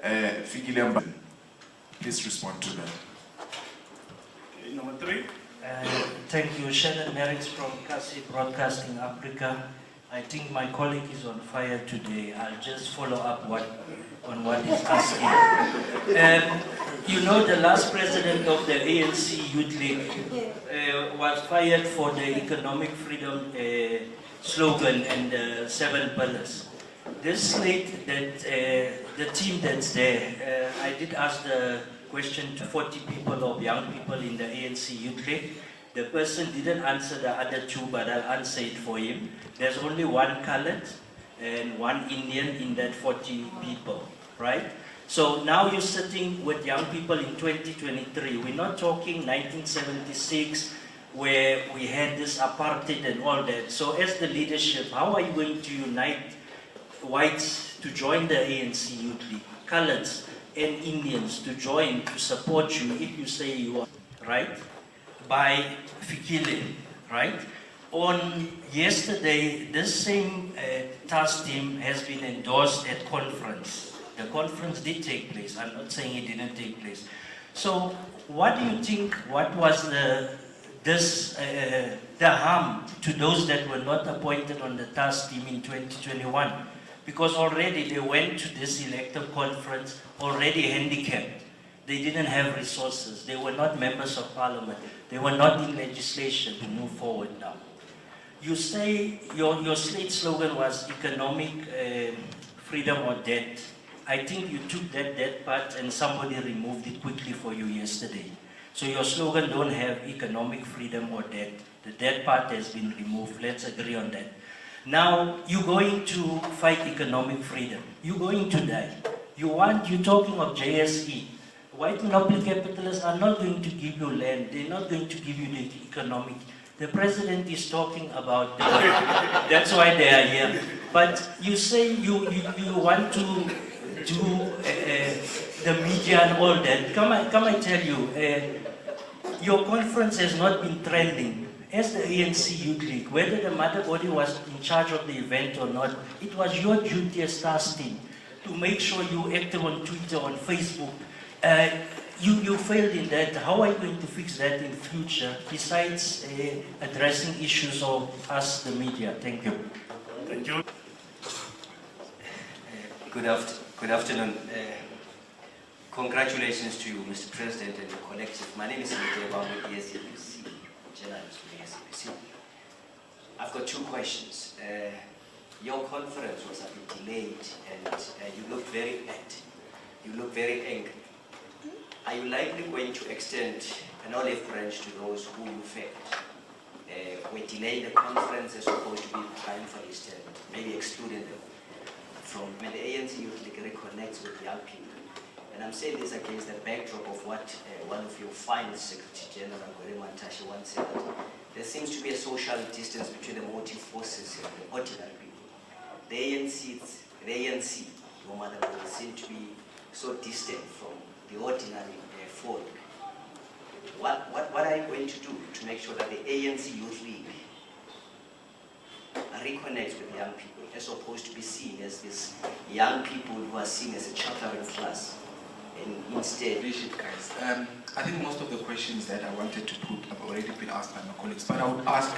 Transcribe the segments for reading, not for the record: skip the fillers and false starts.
Fikile, please respond to that. Okay, number 3. Thank you, Shannon Merritt from Kasi Broadcasting Africa. I think my colleague is on fire today. I'll just follow up on what he's asking. You know, the last president of the ANC Youth League was fired for the economic freedom slogan and the 7 pillars. This slate that the team that's there, I did ask the question to 40 people or young people in the ANC Youth League. The person didn't answer the other 2, but I'll answer it for him. There's only 1 colored and 1 Indian in that 40 people, right? So now you're sitting with young people in 2023. We're not talking 1976 where we had this apartheid and all that. So as the leadership, how are you going to unite whites to join the ANC Youth League, coloreds and Indians to join, to support you if you say you are, right? By Fikile, right? On yesterday, this same task team has been endorsed at conference. The conference did take place. I'm not saying it didn't take place. So what do you think, what was the harm to those that were not appointed on the task team in 2021? Because already they went to this elective conference already handicapped. They didn't have resources. They were not members of parliament. They were not in legislation to move forward now. You say your slate slogan was economic freedom or debt. I think you took that part and somebody removed it quickly for you yesterday. So your slogan don't have economic freedom or debt. The debt part has been removed. Let's agree on that. Now, you're going to fight economic freedom. You're going to die. You're talking of JSE. White monopoly capitalists are not going to give you land. They're not going to give you the economic. The president is talking about that. That's why they are here. But you say you want to do the media and all that. Come I tell you, your conference has not been trending. As the ANC Youth League, whether the mother body was in charge of the event or not, it was your duty as task team to make sure you active on Twitter, on Facebook. You failed in that. How are you going to fix that in future, besides addressing issues of us, the media? Thank you. Thank you. Good afternoon. Congratulations to you, Mr. President, and the collective. My name is Mdeba, I'm with the SABC, journalist with the SABC. I've got 2 questions. Your conference was a bit delayed, and you looked very active. You look very angry. Are you likely going to extend an olive branch to those who you failed? We delayed the conference as supposed to be time for this, maybe excluding them from when the ANC Youth League reconnects with young people. And I'm saying this against the backdrop of what one of your finest Secretary General, Gwede Mantashe, once said, that there seems to be a social distance between the motive forces and the ordinary people. The ANC, your mother, seem to be so distant from the ordinary folk. What are you going to do to make sure that the ANC Youth League reconnects with young people as opposed to be seen as these young people who are seen as a chattering class? And instead, Guys, I think most of the questions that I wanted to put have already been asked by my colleagues, but I would ask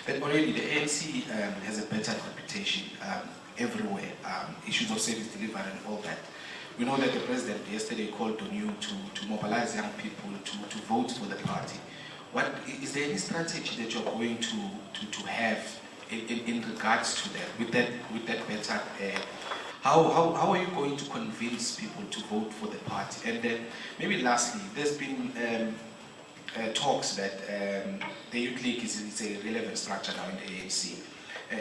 that already the ANC has a better reputation everywhere, issues of service delivery and all that. We know that the president yesterday called on you to mobilize young people to vote for the party. Is there any strategy that you're going to have in regards to that, with that better? How are you going to convince people to vote for the party? And then maybe lastly, there's been talks that the Youth League is a relevant structure now in the ANC.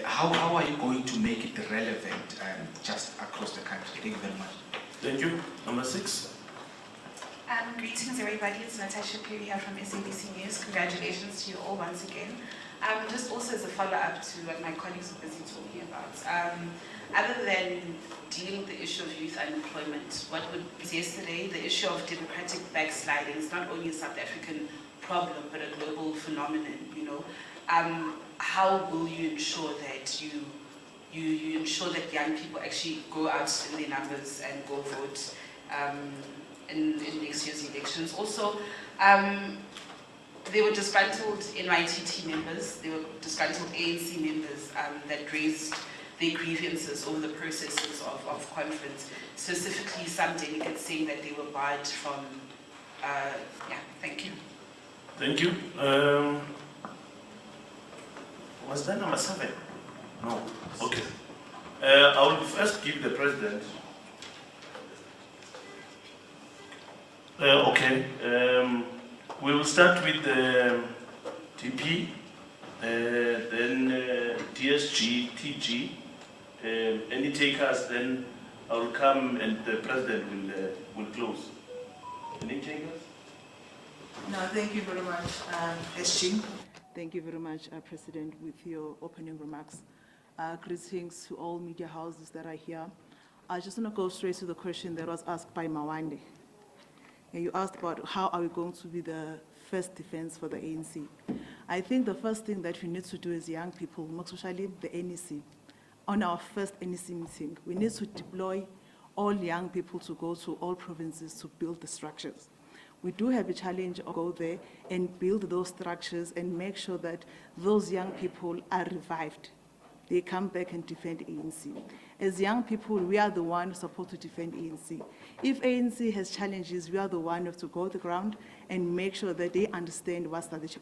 How are you going to make it relevant just across the country? Thank you very much. Thank you. Number 6. Greetings everybody, it's Natasha Perry here from SABC News. Congratulations to you all once again. Just also as a follow-up to what my colleagues were busy talking about. Other than dealing with the issue of youth unemployment, what was yesterday, the issue of democratic backsliding is not only a South African problem, but a global phenomenon, you know. How will you ensure that you ensure that young people actually go out in their numbers and go vote? in next year's elections. Also, they were disgruntled NYTT members, they were disgruntled ANC members that raised their grievances over the processes of conference, specifically some delegates saying that they were barred from, thank you. Thank you. Was that number 7? No. Okay. I will first give the president. Okay. We will start with the TP, then DSG, TG. Any takers, then I will come and the president will close. Any takers? No, thank you very much, SG. Thank you very much, President, with your opening remarks. Greetings to all media houses that are here. I just want to go straight to the question that was asked by Mawande. And you asked about how are we going to be the first defense for the ANC. I think the first thing that we need to do as young people, most especially the NEC, on our first NEC meeting, we need to deploy all young people to go to all provinces to build the structures. We do have a challenge of go there and build those structures and make sure that those young people are revived. They come back and defend ANC. As young people, we are the ones supposed to defend ANC. If ANC has challenges, we are the ones to go to the ground and make sure that they understand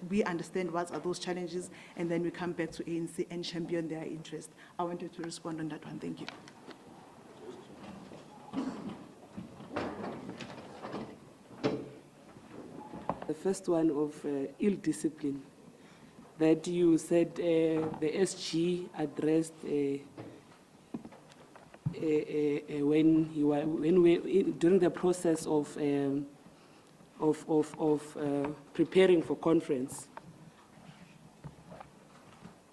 we understand what are those challenges, and then we come back to ANC and champion their interest. I wanted to respond on that one. Thank you. The first one of ill discipline that you said the SG addressed during the process of preparing for conference.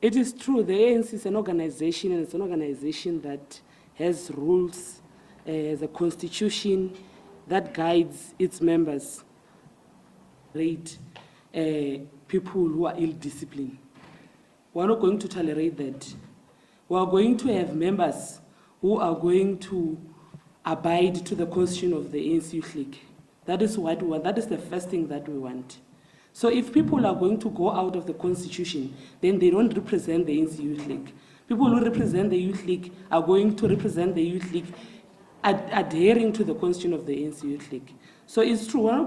It is true the ANC is an organization, and it's an organization that has rules, has a constitution that guides its members. Rate people who are ill-disciplined. We're not going to tolerate that. We are going to have members who are going to abide to the constitution of the ANC Youth League. That is what we want. That is the first thing that we want. So if people are going to go out of the constitution, then they don't represent the ANC Youth League. People who represent the Youth League are going to represent the Youth League adhering to the constitution of the ANC Youth League. So it's true, we're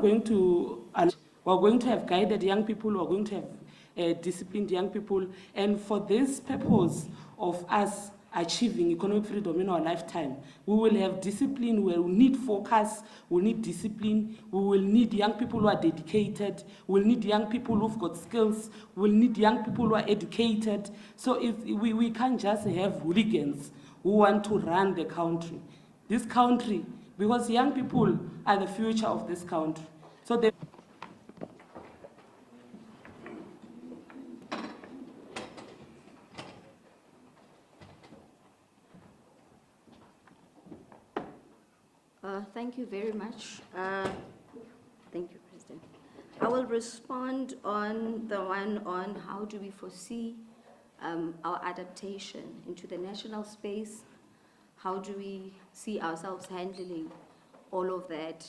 going to have guided young people, we're going to have disciplined young people, and for this purpose of us achieving economic freedom in our lifetime, we will have discipline, we will need focus, we will need discipline, we will need young people who are dedicated, we will need young people who've got skills, we will need young people who are educated. So if we can't just have hooligans who want to run the country. This country, because young people are the future of this country. So they Thank you very much. Thank you, President. I will respond on the one on how do we foresee our adaptation into the national space. How do we see ourselves handling all of that?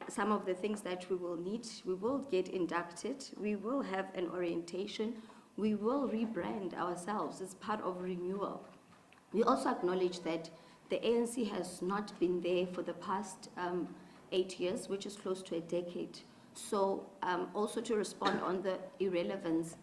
Some of the things that we will need, we will get inducted, we will have an orientation, we will rebrand ourselves as part of renewal. We also acknowledge that the ANC has not been there for the past 8 years, which is close to a decade. So also to respond on the irrelevance,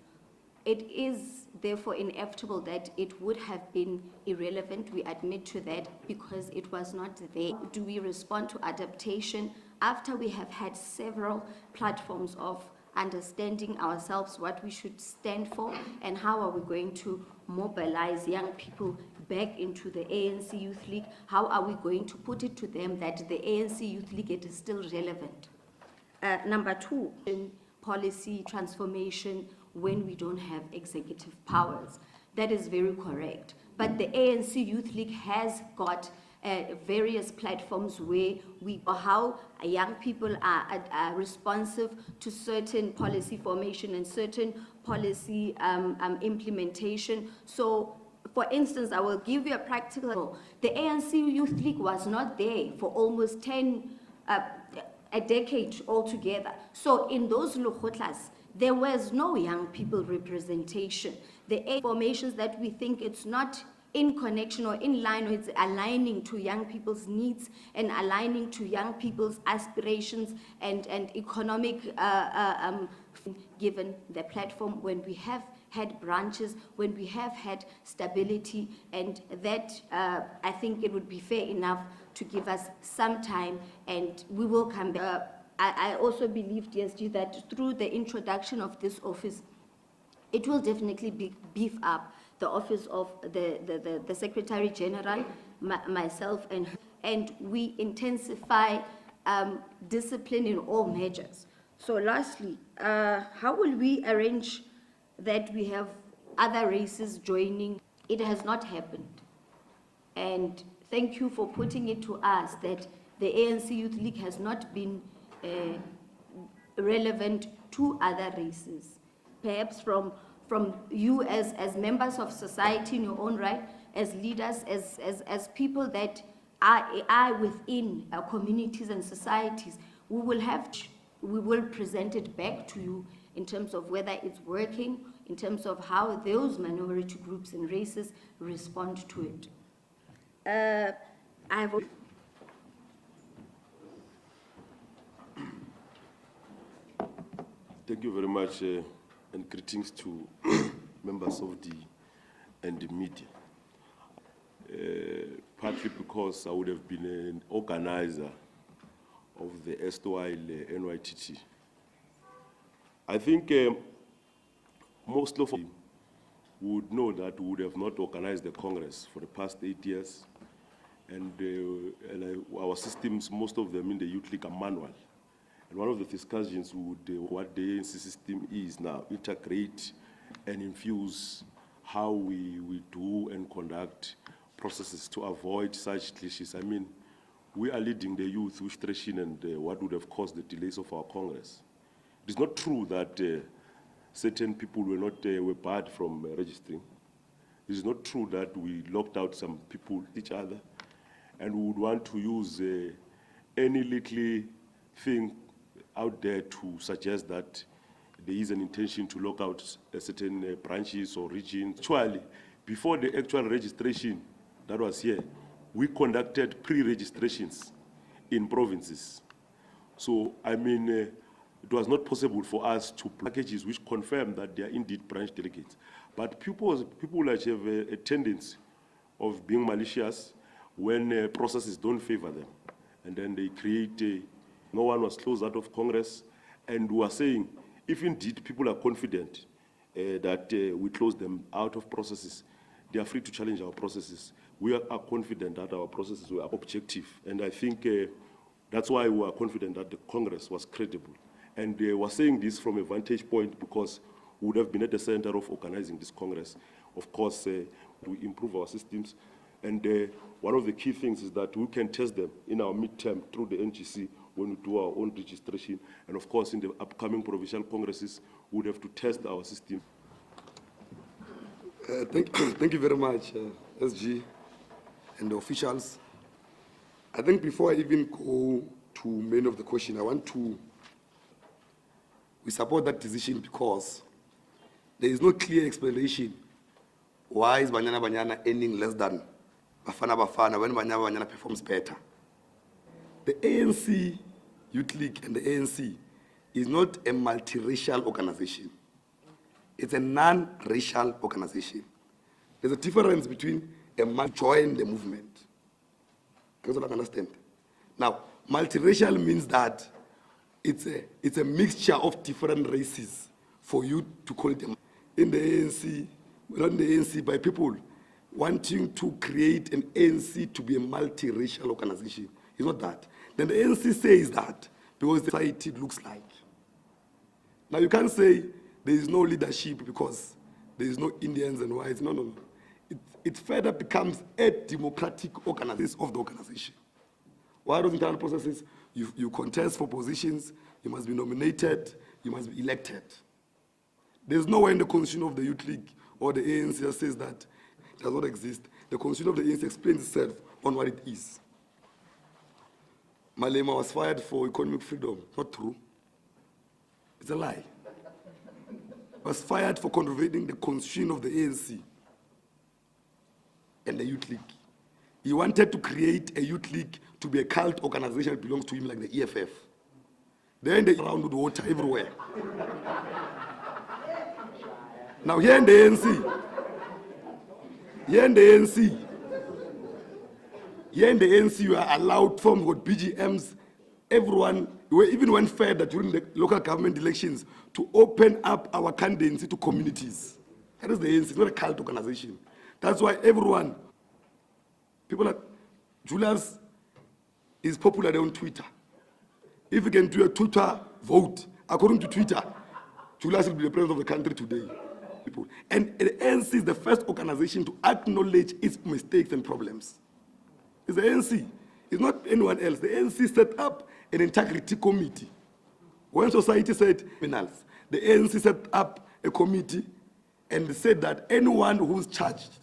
it is therefore inevitable that it would have been irrelevant. We admit to that because it was not there. Do we respond to adaptation after we have had several platforms of understanding ourselves, what we should stand for, and how are we going to mobilize young people back into the ANC Youth League? How are we going to put it to them that the ANC Youth League is still relevant? Number 2, in policy transformation when we don't have executive powers. That is very correct. But the ANC Youth League has got various platforms where how young people are responsive to certain policy formation and certain policy implementation. So For instance, I will give you a practical. The ANC Youth League was not there for almost a decade altogether. So in those Lukhotlas, there was no young people representation. The formations that we think it's not in connection or in line, or it's aligning to young people's needs and aligning to young people's aspirations and economic, given the platform when we have had branches, when we have had stability, and that I think it would be fair enough to give us some time, and we will come back. I also believe, DSG, that through the introduction of this office, it will definitely beef up the office of the Secretary General, myself, and we intensify discipline in all measures. So lastly, how will we arrange that we have other races joining? It has not happened. And thank you for putting it to us that the ANC Youth League has not been relevant to other races. Perhaps from you as members of society in your own right, as leaders, as people that are within our communities and societies, we will present it back to you in terms of whether it's working, in terms of how those minority groups and races respond to it. Thank you very much, and greetings to members of the media. Partly because I would have been an organizer of the erstwhile NYTT. I think most of you would know that we would have not organized the Congress for the past 8 years, and our systems, most of them in the Youth League, are manual. And one of the discussions would what the ANC system is now, integrate and infuse how we do and conduct processes to avoid such cliches. I mean, we are leading the youth with treason and what would have caused the delays of our Congress. It is not true that certain people were barred from registering. It is not true that we locked out some people, each other, and we would want to use any little thing out there to suggest that there is an intention to lock out certain branches or regions. Actually, before the actual registration that was here, we conducted pre-registrations in provinces. So, I mean, it was not possible for us to packages which confirm that they are indeed branch delegates. But people like have a tendency of being malicious when processes don't favor them. And then they create no one was closed out of Congress, and we are saying, if indeed people are confident that we close them out of processes, they are free to challenge our processes. We are confident that our processes were objective, and I think that's why we are confident that the Congress was credible. And we are saying this from a vantage point because we would have been at the center of organizing this Congress. Of course, we improve our systems, and one of the key things is that we can test them in our midterm through the NGC when we do our own registration. And of course, in the upcoming provincial congresses, we would have to test our system. Thank you very much, SG and the officials. I think before I even go to many of the questions, we support that decision because there is no clear explanation why is Banyana Banyana earning less than Bafana Bafana when Banyana Banyana performs better. The ANC Youth League and the ANC is not a multiracial organization. It's a non-racial organization. There's a difference between a man join the movement. That's what I understand. Now, multiracial means that it's a mixture of different races for you to call them. In the ANC, we run the ANC by people wanting to create an ANC to be a multiracial organization. It's not that. Then the ANC says that because the society looks like. Now you can't say there is no leadership because there is no Indians and whites. No. It further becomes a democratic organization of the organization. Why those internal processes? You contest for positions, you must be nominated, you must be elected. There's nowhere in the constitution of the Youth League or the ANC that says that does not exist. The constitution of the ANC explains itself on what it is. Malema was fired for economic freedom. Not true. It's a lie. Was fired for contravening the constitution of the ANC and the Youth League. He wanted to create a youth league to be a cult organization that belongs to him, like the EFF. Then they around with water everywhere. Now here in the ANC, you are allowed from what BGMs, everyone, even when fair that during the local government elections, to open up our candidacy to communities. That is the ANC, it's not a cult organization. That's why everyone, people like Julius is popular on Twitter. If you can do a Twitter vote, according to Twitter, Julius will be the president of the country today. People. And the ANC is the first organization to acknowledge its mistakes and problems. It's the ANC. It's not anyone else. The ANC set up an integrity committee. When society said criminals, the ANC set up a committee and said that anyone who's charged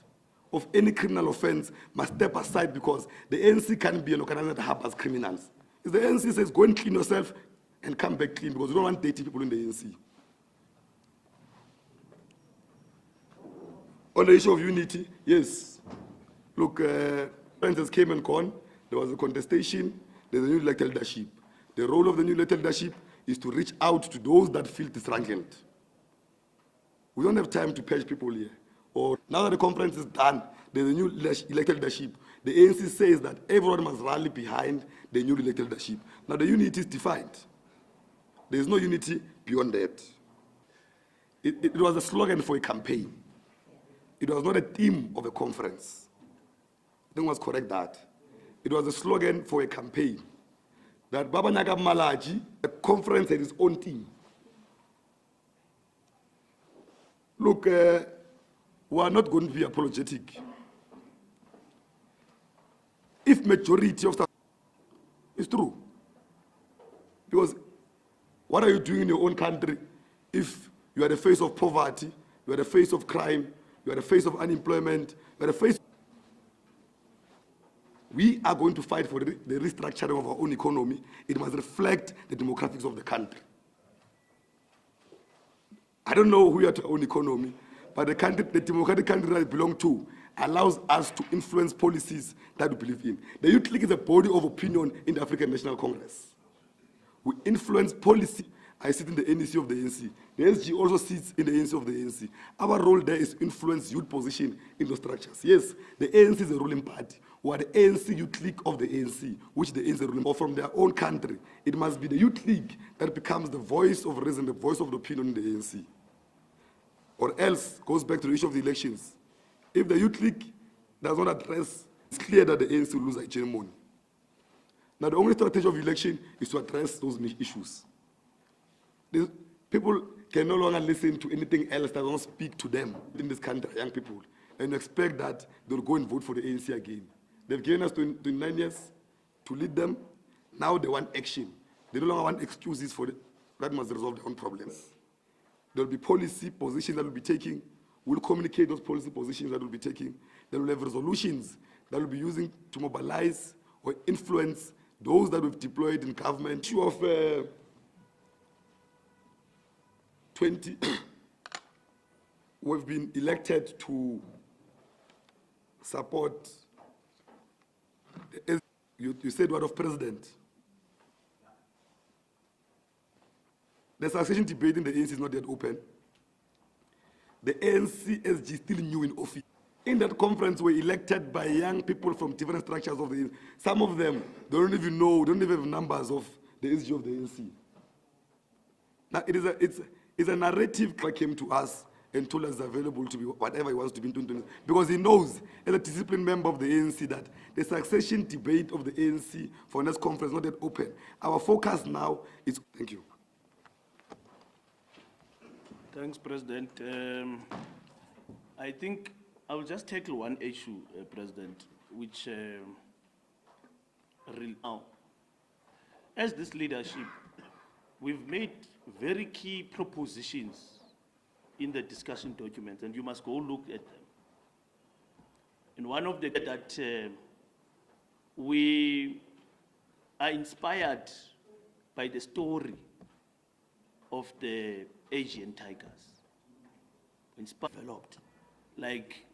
of any criminal offense must step aside because the ANC can be an organization that harbors criminals. If the ANC says, go and clean yourself and come back clean because we don't want dirty people in the ANC. On the issue of unity, yes. Look, friends came and gone. There was a contestation. There's a new elected leadership. The role of the new elected leadership is to reach out to those that feel disgruntled. We don't have time to page people here. Or now that the conference is done, there's a new elected leadership. The ANC says that everyone must rally behind the new elected leadership. Now the unity is defined. There is no unity beyond that. It was a slogan for a campaign. It was not a theme of a conference. I think I must correct that. It was a slogan for a campaign. That Baba Nyaga Malaji, the conference had its own theme. Look, we are not going to be apologetic. If majority of stuff is true, because what are you doing in your own country if you are the face of poverty, you are the face of crime, you are the face of unemployment, you are the face. We are going to fight for the restructuring of our own economy. It must reflect the demographics of the country. I don't know who you are to our own economy, but the country, the democratic country that we belong to allows us to influence policies that we believe in. The Youth League is a body of opinion in the African National Congress. We influence policy. I sit in the NEC of the ANC. The SG also sits in the ANC of the ANC. Our role there is to influence youth position in those structures. Yes, the ANC is a ruling party. We are the ANC Youth League of the ANC, which the ANC is ruling, or from their own country. It must be the Youth League that becomes the voice of reason, the voice of the opinion in the ANC. Or else, goes back to the issue of the elections. If the Youth League does not address, it's clear that the ANC will lose a hegemony. Now, the only strategy of election is to address those issues. People can no longer listen to anything else that doesn't speak to them in this country, young people, and expect that they'll go and vote for the ANC again. They've given us 29 years to lead them. Now they want action. They no longer want excuses for that must resolve their own problems. There will be policy positions that will be taking. We'll communicate those policy positions that will be taking. There will have resolutions that will be using to mobilize or influence those that we've deployed in government. Issue of 20, we've been elected to support, you said what of president? The succession debate in the ANC is not yet open. The ANC SG still new in office. In that conference, we're elected by young people from different structures of the ANC. Some of them don't even know, don't even have numbers of the SG of the ANC. Now, it's a narrative that came to us and told us available to be whatever he wants to be in 2020. Because he knows, as a disciplined member of the ANC, that the succession debate of the ANC for next conference is not yet open. Our focus now is, thank you. Thanks, President. I think I will just tackle one issue, President, which now, as this leadership, we've made very key propositions in the discussion document, and you must go look at them. And one of the that we are inspired by the story of the Asian tigers. Developed, like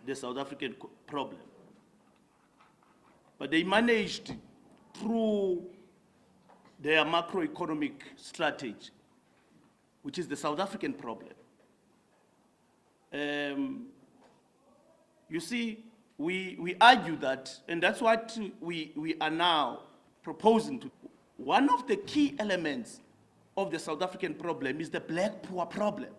the South African problem. But they managed through their macroeconomic strategy, which is the South African problem. You see, we argue that, and that's what we are now proposing to. One of the key elements of the South African problem is the black poor problem.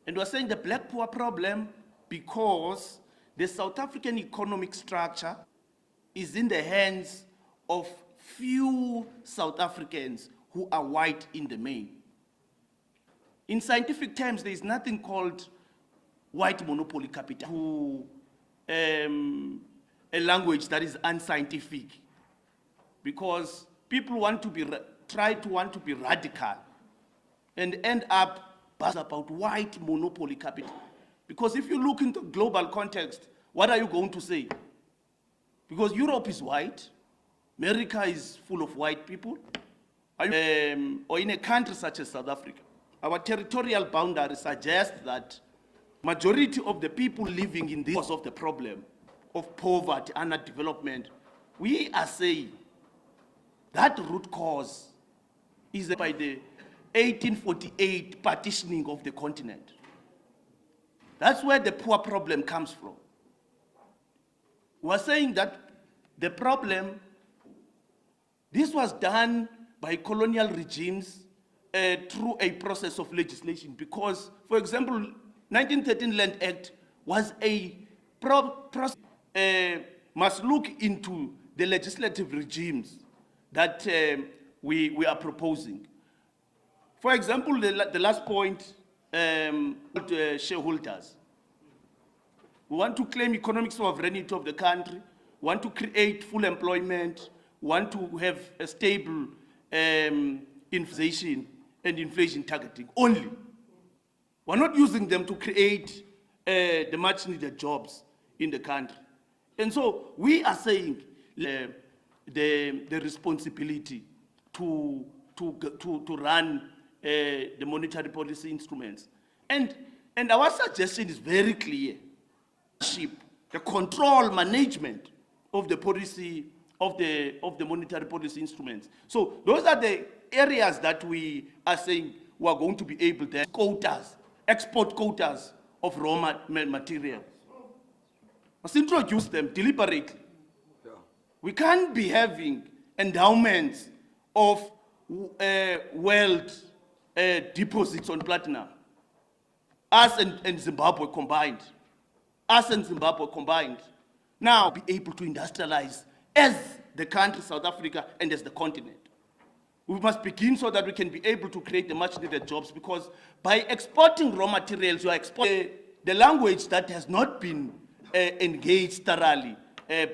And we're saying the black poor problem because the South African economic structure is in the hands of few South Africans who are white in the main. In scientific terms, there is nothing called white monopoly capital, a language that is unscientific, because people want to be radical and end up about white monopoly capital. Because if you look into global context, what are you going to say? Because Europe is white, America is full of white people, or in a country such as South Africa, our territorial boundaries suggest that majority of the people living in this of the problem of poverty and underdevelopment, we are saying that root cause is by the 1848 partitioning of the continent. That's where the poor problem comes from. We're saying that the problem, this was done by colonial regimes through a process of legislation because, for example, 1913 Land Act was a must look into the legislative regimes that we are proposing. For example, the last point, shareholders. We want to claim economic sovereignty of the country, want to create full employment, want to have a stable inflation and inflation targeting only. We're not using them to create the much needed jobs in the country. And so we are saying the responsibility to run the monetary policy instruments. And our suggestion is very clear. The control management of the policy, of the monetary policy instruments. So those are the areas that we are saying we are going to be able to quotas, export quotas of raw material. Let's introduce them deliberately. Yeah. We can't be having endowments of wealth deposits on platinum. Us and Zimbabwe combined. Now be able to industrialize as the country, South Africa, and as the continent. We must begin so that we can be able to create the much needed jobs, because by exporting raw materials, you are exporting the language that has not been engaged thoroughly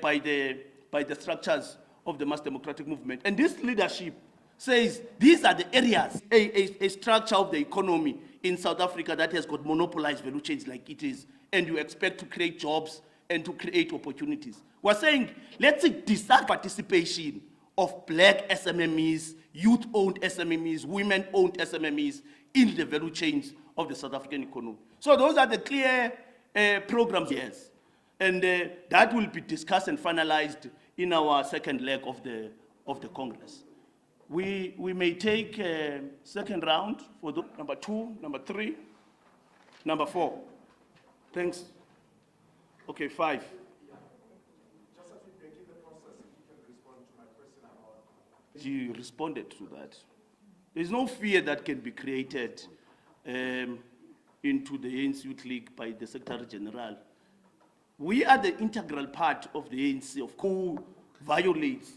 by the structures of the mass democratic movement. And this leadership says these are the areas, a structure of the economy in South Africa that has got monopolized value chains like it is, and you expect to create jobs and to create opportunities. We're saying, let's decide participation of black SMMEs, youth-owned SMMEs, women-owned SMMEs in the value chains of the South African economy. So those are the clear programs, yes. And that will be discussed and finalized in our second leg of the Congress. We may take a second round for number 2, number 3, number 4. Thanks. Okay, 5. She responded to that. There's no fear that can be created into the ANC Youth League by the Secretary General. We are the integral part of the ANC, of who violates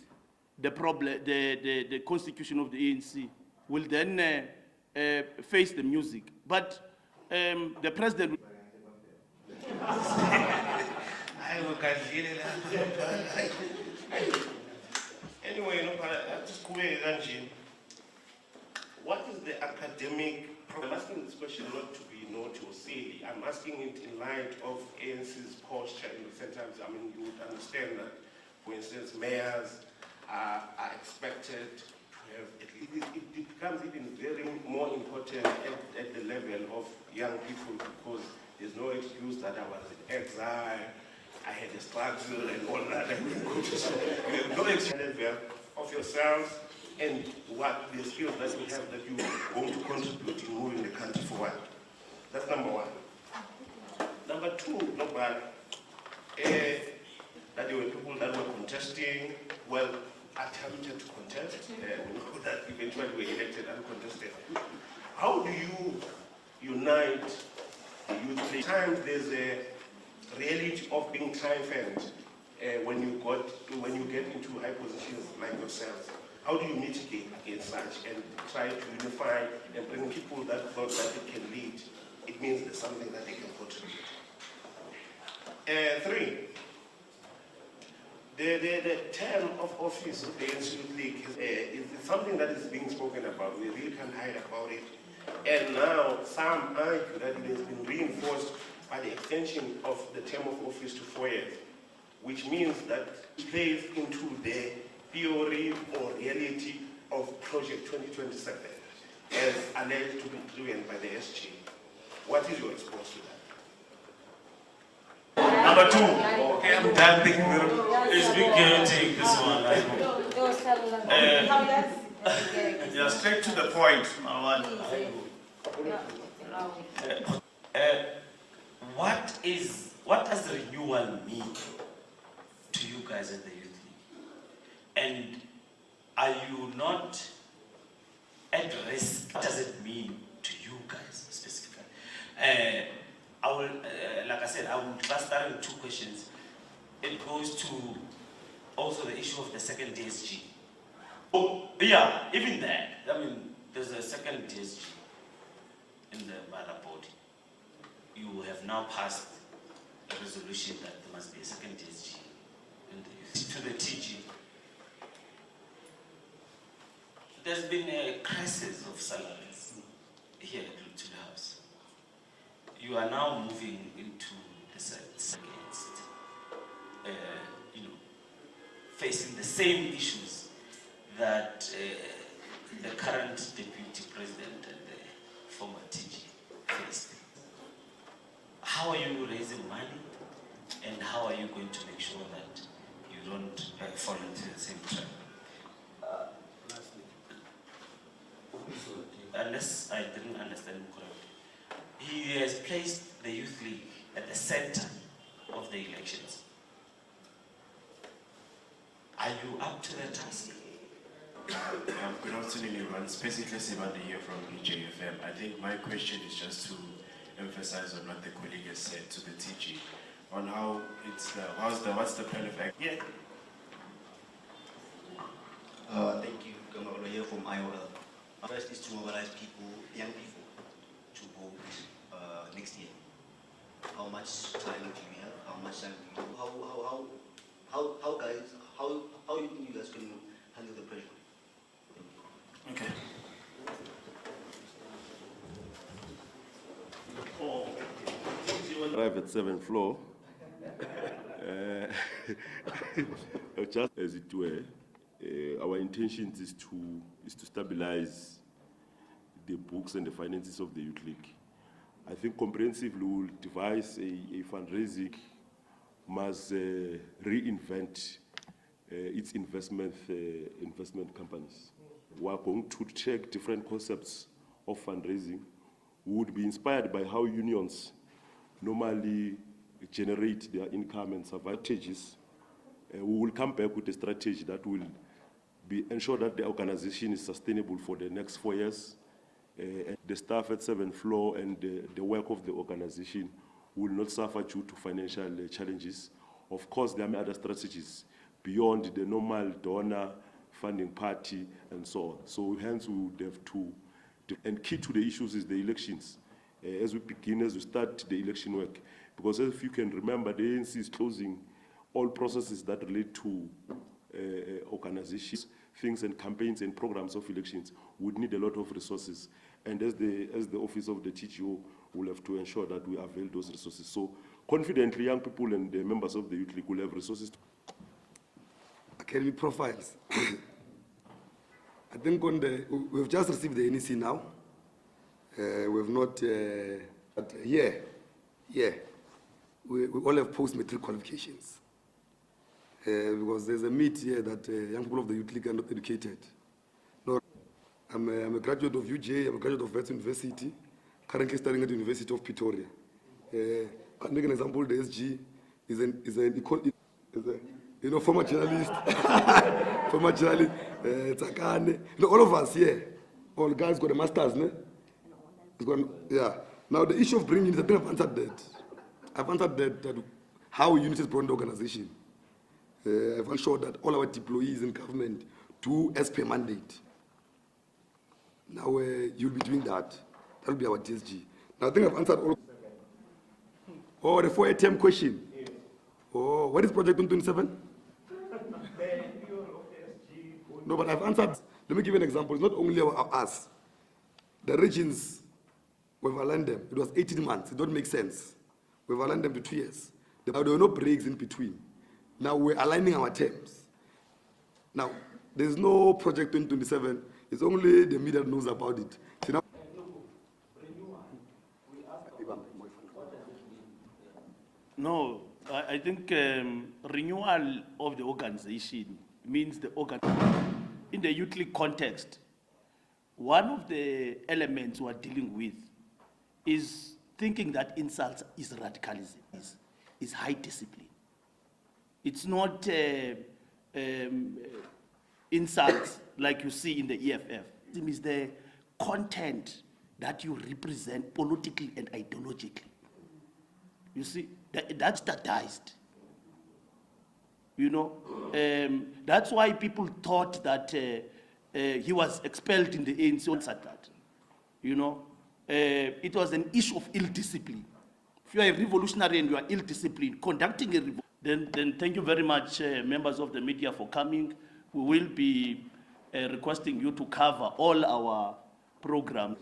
the problem, the constitution of the ANC, will then face the music. But the president. Anyway, what is the academic problem? I'm asking this question not to be not your say. I'm asking it in light of ANC's posture in recent times. I mean, you would understand that, for instance, mayors are expected to have, it becomes even very more important at the level of young people, because there's no excuse that I was in exile, I had a struggle and all that. You have no excuse of yourselves and what the skills that you have that you're going to contribute in moving the country forward. That's number one. Number two, not bad, that there were people that were contesting, well, attempted to contest, we know that eventually were elected and contested. How do you unite the youth? Sometimes there's a reality of being triumphant when you get into high positions like yourselves. How do you mitigate against such and try to unify and bring people that thought that they can lead? It means there's something that they can contribute. Three, the term of office of the ANC Youth League is something that is being spoken about. We really can't hide about it. And now some argue that it has been reinforced by the extension of the term of office to 4 years, which means that it plays into the theory or reality of Project 2027 as alleged to be driven by the SG. What is your response to that? Number two. Okay, I'm done. Thank you very much. It's been chaotic, this one. I know. Yeah, straight to the point. What does renewal mean to you guys at the Youth League? And are you not at risk? What does it mean to you guys specifically? I will, like I said, I will cluster in two questions. It goes to also the issue of the second DSG. Oh, yeah, even that. I mean, there's a second DSG in the mother body. You have now passed a resolution that there must be a second DSG to the TG. There's been a crisis of salaries here at the House. You are now moving into the sides against, facing the same issues that the current deputy president and the former TG faced. How are you raising money, and how are you going to make sure that you don't fall into the same trap? Unless I didn't understand him correctly. He has placed the Youth League at the center of the elections. Are you up to the task? Good afternoon, everyone. Basically, Sebande here from BJFM. I think my question is just to emphasize on what the colleague has said to the TG on how it's what's the plan of action? Yeah. Thank you, Gamalo here from IOL. First is to mobilize people, young people, to vote next year. How much time do we have? How much time do we do? How you think you guys can handle the pressure? Okay. Arrive at 7th floor. Just as it were, our intention is to stabilize the books and the finances of the Youth League. I think comprehensively we will devise a fundraising, must reinvent its investment companies. We are going to check different concepts of fundraising. We would be inspired by how unions normally generate their income and advantages. We will come back with a strategy that will ensure that the organization is sustainable for the next 4 years. And the staff at 7th floor and the work of the organization will not suffer due to financial challenges. Of course, there are other strategies beyond the normal donor funding party and so on. So hence we would have to, and key to the issues is the elections. As we start the election work. Because if you can remember, the ANC is closing all processes that relate to organizations, things and campaigns and programs of elections would need a lot of resources. And as the office of the TGO, we'll have to ensure that we avail those resources. So confidently, young people and the members of the Youth League will have resources to Academic profiles. I think we've just received the NEC now. We've not, but we all have post-matric qualifications. Because there's a myth here that young people of the Youth League are not educated. No, I'm a graduate of UJ, I'm a graduate of Wits University, currently studying at the University of Pretoria. I'll make an example, the SG is a former journalist, Tsakane. All of us here, all guys got a master's, ne? Yeah. Now the issue of bringing, I think I've answered that. I've answered that how UNIT is brought into the organization. I've ensured that all our employees in government do as per mandate. Now you'll be doing that. That will be our DSG. Now I think I've answered all. Oh, the 4-ATM question. Oh, what is Project 127? No, but I've answered. Let me give you an example. It's not only us. The regions, we've aligned them. It was 18 months. It don't make sense. We've aligned them to 2 years. There were no breaks in between. Now we're aligning our terms. Now, there's no Project 2027. It's only the media that knows about it. See, now, No, I think renewal of the organization means in the Youth League context, one of the elements we are dealing with is thinking that insults is radicalism, is high discipline. It's not insults like you see in the EFF. It is the content that you represent politically and ideologically. You see, that's standardized. You know, that's why people thought that he was expelled in the ANC or that. You know, it was an issue of ill discipline. If you are a revolutionary and you are ill disciplined, conducting a revolution, then thank you very much, members of the media, for coming. We will be requesting you to cover all our programs.